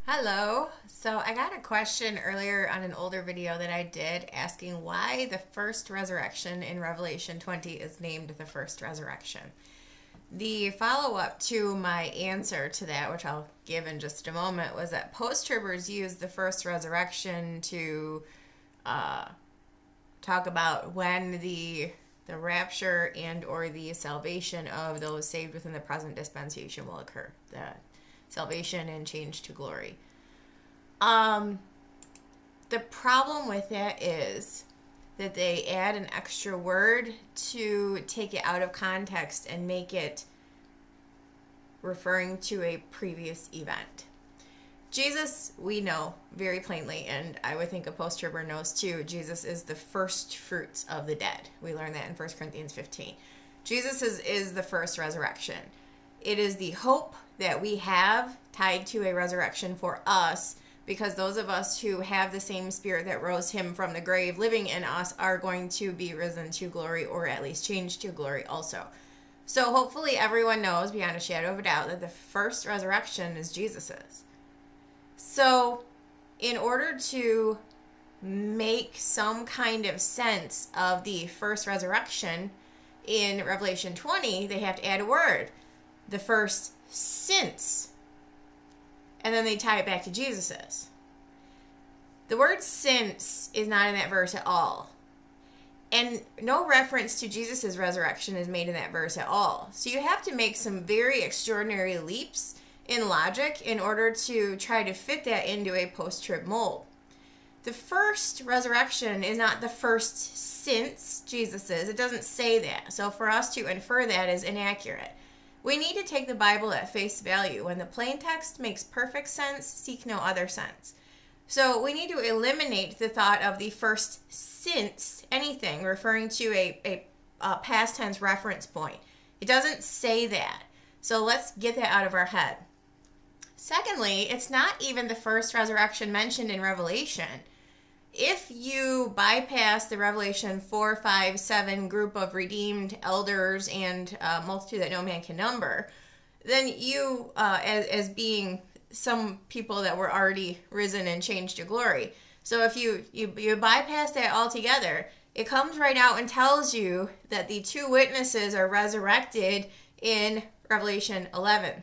Hello. So I got a question earlier on an older video that I did asking why the first resurrection in Revelation 20 is named the first resurrection. The follow-up to my answer to that, which I'll give in just a moment, was that post-tribbers use the first resurrection to talk about when the rapture and or the salvation of those saved within the present dispensation will occur. The salvation and change to glory. The problem with that is that they add an extra word to take it out of context and make it referring to a previous event. Jesus, we know very plainly, and I would think a post-tribber knows too, Jesus is the first fruits of the dead. We learn that in 1 Corinthians 15. Jesus is the first resurrection. It is the hope that we have tied to a resurrection for us, because those of us who have the same spirit that rose him from the grave living in us are going to be risen to glory, or at least changed to glory also. So hopefully everyone knows beyond a shadow of a doubt that the first resurrection is Jesus's. So in order to make some kind of sense of the first resurrection in Revelation 20, they have to add a word. The first since. And then they tie it back to Jesus's. The word since is not in that verse at all. And no reference to Jesus's resurrection is made in that verse at all. So you have to make some very extraordinary leaps in logic in order to try to fit that into a post-trib mold. The first resurrection is not the first since Jesus's. It doesn't say that. So for us to infer that is inaccurate. We need to take the Bible at face value. When the plain text makes perfect sense, seek no other sense. So we need to eliminate the thought of the first since anything, referring to a past tense reference point. It doesn't say that. So let's get that out of our head. Secondly, it's not even the first resurrection mentioned in Revelation. If you bypass the Revelation 4, 5, 7 group of redeemed elders and multitude that no man can number, then you, as being some people that were already risen and changed to glory. So if you bypass that altogether, it comes right out and tells you that the two witnesses are resurrected in Revelation 11.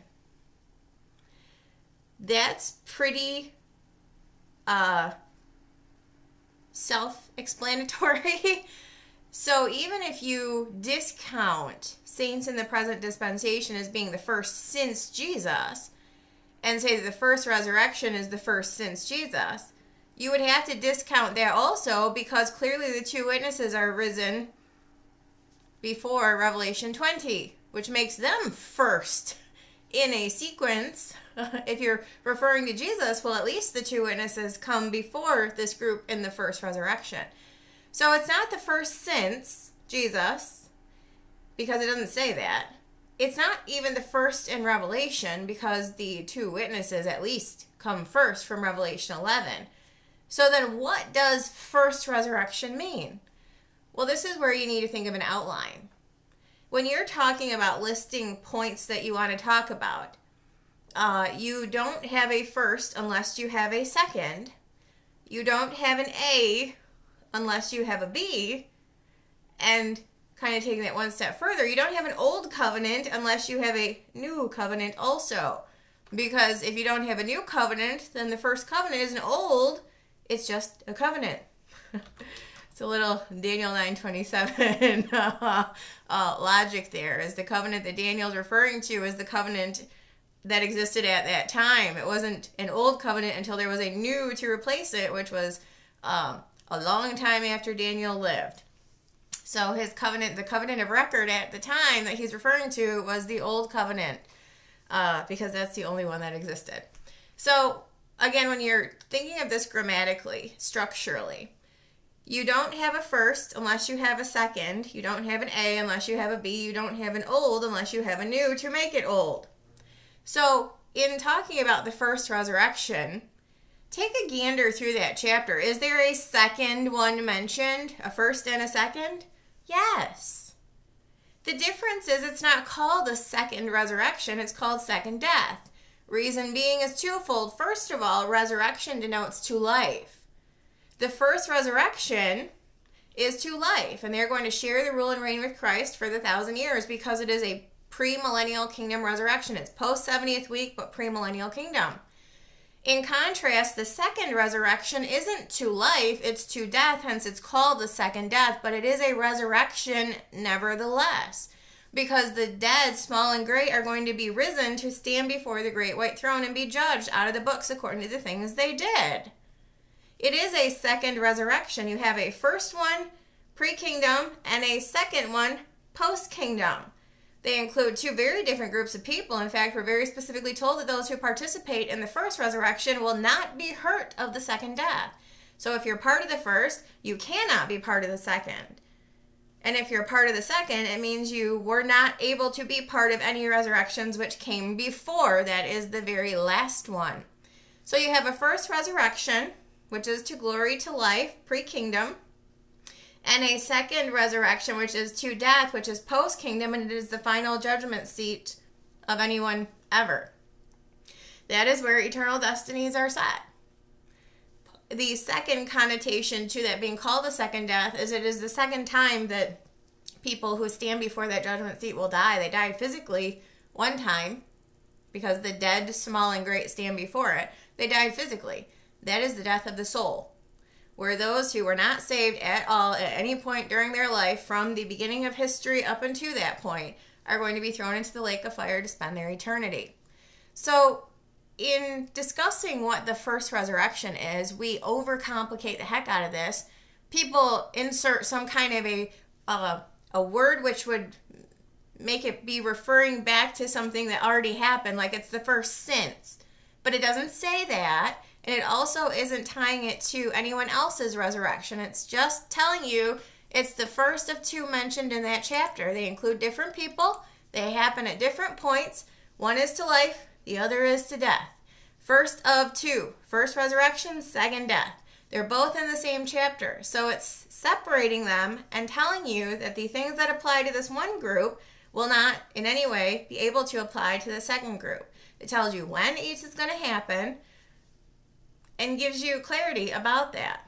That's pretty self-explanatory. So even if you discount saints in the present dispensation as being the first since Jesus and say that the first resurrection is the first since Jesus, you would have to discount that also, because clearly the two witnesses are risen before Revelation 20, which makes them first in a sequence. If you're referring to Jesus, well, at least the two witnesses come before this group in the first resurrection. So it's not the first since Jesus, because it doesn't say that. It's not even the first in Revelation, because the two witnesses at least come first from Revelation 11. So then what does first resurrection mean? Well, this is where you need to think of an outline. When you're talking about listing points that you want to talk about, you don't have a first unless you have a second. You don't have an A unless you have a B. And kind of taking that one step further, you don't have an old covenant unless you have a new covenant also. Because if you don't have a new covenant, then the first covenant isn't old, it's just a covenant. It's a little Daniel 9:27 logic there. Is the covenant that Daniel's referring to is the covenant that existed at that time. It wasn't an old covenant until there was a new to replace it, which was a long time after Daniel lived. So his covenant, the covenant of record at the time that he's referring to, was the old covenant, because that's the only one that existed. So again, when you're thinking of this grammatically, structurally, you don't have a first unless you have a second. You don't have an A unless you have a B. You don't have an old unless you have a new to make it old. So in talking about the first resurrection, take a gander through that chapter. Is there a second one mentioned? A first and a second? Yes. The difference is it's not called a second resurrection. It's called second death. Reason being is twofold. First of all, resurrection denotes to life. The first resurrection is to life, and they're going to share the rule and reign with Christ for the 1,000 years because it is a pre-millennial kingdom resurrection. It's post-70th week, but pre-millennial kingdom. In contrast, the second resurrection isn't to life, it's to death, hence it's called the second death, but it is a resurrection nevertheless, because the dead, small and great, are going to be risen to stand before the great white throne and be judged out of the books according to the things they did. It is a second resurrection. You have a first one, pre-kingdom, and a second one, post-kingdom. They include two very different groups of people. In fact, we're very specifically told that those who participate in the first resurrection will not be hurt of the second death. So if you're part of the first, you cannot be part of the second. And if you're part of the second, it means you were not able to be part of any resurrections which came before. That is the very last one. So you have a first resurrection, which is to glory to life, pre-kingdom, and a second resurrection, which is to death, which is post-kingdom, and it is the final judgment seat of anyone ever. That is where eternal destinies are set. The second connotation to that being called the second death is it is the second time that people who stand before that judgment seat will die. They died physically one time because the dead, small and great, stand before it. They died physically. That is the death of the soul, where those who were not saved at all at any point during their life from the beginning of history up until that point are going to be thrown into the lake of fire to spend their eternity. So in discussing what the first resurrection is, we overcomplicate the heck out of this. People insert some kind of a word which would make it be referring back to something that already happened, like it's the first since. But it doesn't say that. And it also isn't tying it to anyone else's resurrection. It's just telling you it's the first of two mentioned in that chapter. They include different people. They happen at different points. One is to life. The other is to death. First of two. First resurrection, second death. They're both in the same chapter. So it's separating them and telling you that the things that apply to this one group will not in any way be able to apply to the second group. It tells you when each is going to happen and gives you clarity about that.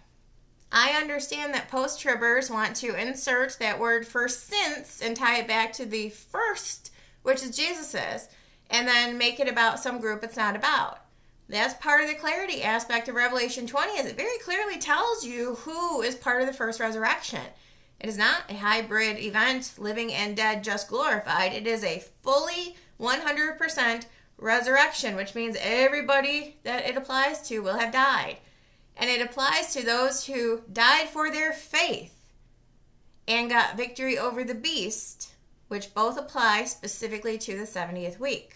I understand that post-tribbers want to insert that word first since and tie it back to the first, which is Jesus's, and then make it about some group it's not about. That's part of the clarity aspect of Revelation 20, is it very clearly tells you who is part of the first resurrection. It is not a hybrid event, living and dead just glorified. It is a fully 100% resurrection, which means everybody that it applies to will have died. And it applies to those who died for their faith and got victory over the beast, which both apply specifically to the 70th week.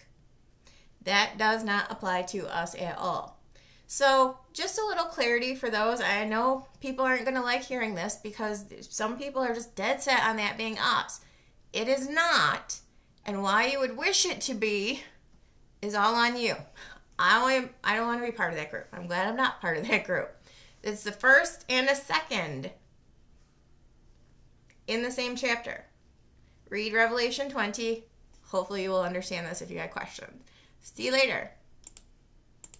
That does not apply to us at all. So just a little clarity for those. I know people aren't going to like hearing this because some people are just dead set on that being us. It is not, and why you would wish it to be is all on you. I don't want to be part of that group. I'm glad I'm not part of that group. It's the first and the second in the same chapter. Read Revelation 20. Hopefully you will understand this if you had questions. See you later.